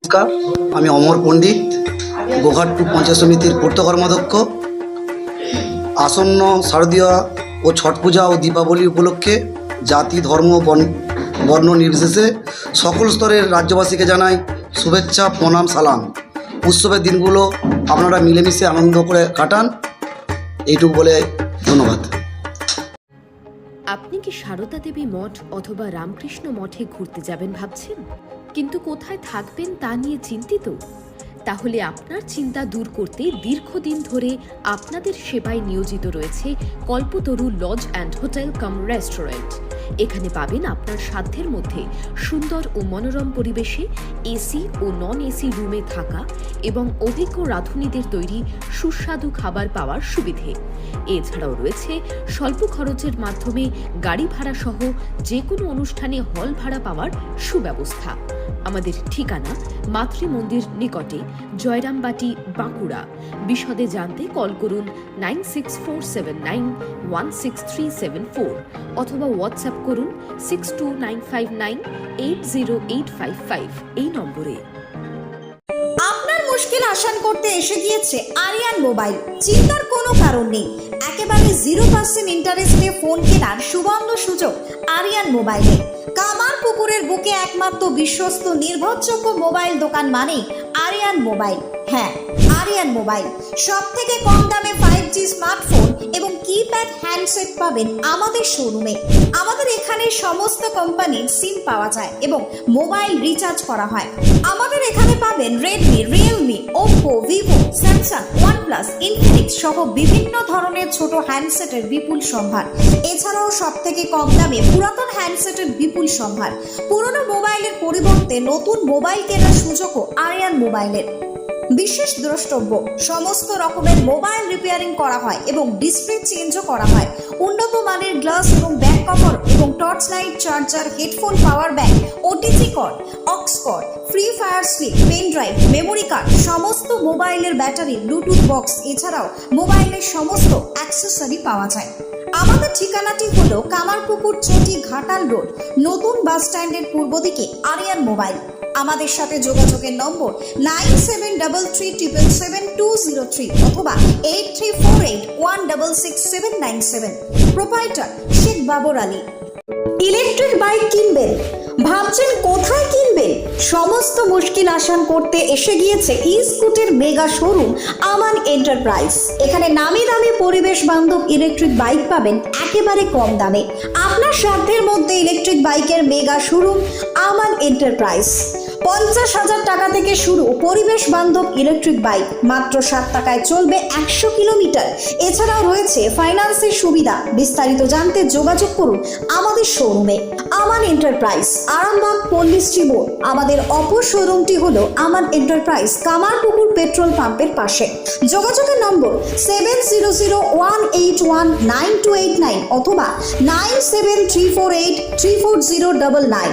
নমস্কার, আমি অমর পণ্ডিত, গোঘাট টু পঞ্চায়েত সমিতির পূর্ত কর্মাধ্যক্ষ। আসন্ন শারদীয় ও ছট পূজা ও দীপাবলি উপলক্ষে জাতি, ধর্ম, বর্ণ নির্বিশেষে সকল স্তরের রাজ্যবাসীকে জানাই শুভেচ্ছা, প্রণাম, সালাম। উৎসবের দিনগুলো আপনারা মিলেমিশে আনন্দ করে কাটান, এইটুকু বলে ধন্যবাদ। আপনি কি সারদা দেবী মঠ অথবা রামকৃষ্ণ মঠে ঘুরতে যাবেন ভাবছেন, কিন্তু কোথায় থাকবেন তা নিয়ে চিন্তিত? তাহলে আপনার চিন্তা দূর করতে দীর্ঘদিন ধরে আপনাদের সেবায় নিয়োজিত রয়েছে Kalpataru lodge and hotel cum restaurant. এখানে পাবেন আপনার সাধ্যের মধ্যে সুন্দর ও মনোরম পরিবেশে এসি ও নন এসি রুমে থাকা এবং অভিজ্ঞ রাঁধুনিদের তৈরি সুস্বাদু খাবার পাওয়ার সুবিধে। এছাড়াও রয়েছে স্বল্প খরচের মাধ্যমে গাড়ি ভাড়া সহ যে কোনো অনুষ্ঠানে হল ভাড়া পাওয়ার সুব্যবস্থা। আমাদের ঠিকানা মাতৃমন্দির নিকটে, জয়রামবাটি, বাঁকুড়া। বিশদে জানতে কল করুন 9647916374 অথবা হোয়াটসঅ্যাপ করুন 6295980855 এই নম্বরে। আপনার মুশকিল আসান করতে এসে গিয়েছে আরিয়ান মোবাইল। চিন্তার কোনো কারণ নেই, একেবারে 0% ইন্টারেস্টে ফোন কেনার সুবর্ণ সুযোগ আরিয়ান মোবাইলে। কামার পুকুরের বুকে একমাত্র বিশ্বস্ত নির্ভরযোগ্য মোবাইল দোকান মানে আরিয়ান মোবাইল। হ্যাঁ, আরিয়ান মোবাইল। সব থেকে কম দামে 5G স্মার্টফোন এবং কিপ্যাড হ্যান্ডসেট পাবেন আমাদের শোরুমে। আমাদের এখানে সমস্ত কোম্পানির সিম পাওয়া যায় এবং মোবাইল রিচার্জ করা হয়। আমাদের এখানে পাবেন Redmi, Realme, Oppo, Vivo, Samsung, OnePlus, Infinix সহ বিভিন্ন ধরনের ছোট হ্যান্ডসেটের বিপুল সম্ভার। এছাড়াও সব থেকে কম দামে পুরাতন হ্যান্ডসেটের বিপুল সম্ভার। পুরনো মোবাইলের পরিবর্তে নতুন মোবাইল কেনার সুযোগও আরিয়ান মোবাইলের। বিশেষ দ্রষ্টব্য, সমস্ত রকমের মোবাইল রিপেয়ারিং করা হয় এবং ডিসপ্লে চেঞ্জও করা হয়। উন্নত মানের গ্লাস এবং ব্যাক কভার এবং torch light, charger, headphone, power bank, OTG cord, aux cord, free fire stick, pen drive, memory card, সমস্ত মোবাইলের ব্যাটারি, ব্লুটুথ বক্স, এছাড়াও মোবাইলের সমস্ত অ্যাক্সেসরি পাওয়া যায়। আমাদের ঠিকানাটি হলো কামারপুকুর, চটি, ঘাটাল রোড, নতুন বাস স্ট্যান্ডের পূর্ব দিকে আরিয়ান মোবাইল। আমাদের সাথে যোগাযোগের নম্বর 9733777203 অথবা 8348166797। Proprietor Sheikh Babar Ali. Electric bike কিনবেন? ভাবছেন কোথায় কিনবেন? সমস্ত মুশকিল আসান করতে এসে গিয়েছে ই-স্কুটের মেগা শোরুম আমান এন্টারপ্রাইজ। এখানে নামি দামি পরিবেশ বান্ধব ইলেকট্রিক বাইক পাবেন একেবারে কম দামে। আপনার সাধ্যের মধ্যে ইলেকট্রিক বাইকের মেগা শোরুম আমান এন্টারপ্রাইজ। 50,000 টাকা থেকে শুরু পরিবেশ বান্ধব ইলেকট্রিক বাইক, মাত্র 7 টাকায় চলবে 100 কিলোমিটার। এছাড়াও রয়েছে ফাইন্যান্সের সুবিধা। বিস্তারিত জানতে যোগাযোগ করুন আমাদের শোরুমে আমান এন্টারপ্রাইজ, আরামবাগ, পল্লীশ্রী মোড়। আমাদের অপর শোরুমটি হলো আমান এন্টারপ্রাইজ, কামারপুকুর পেট্রোল পাম্পের পাশে। যোগাযোগের নম্বর 7001819289 অথবা 9734834099।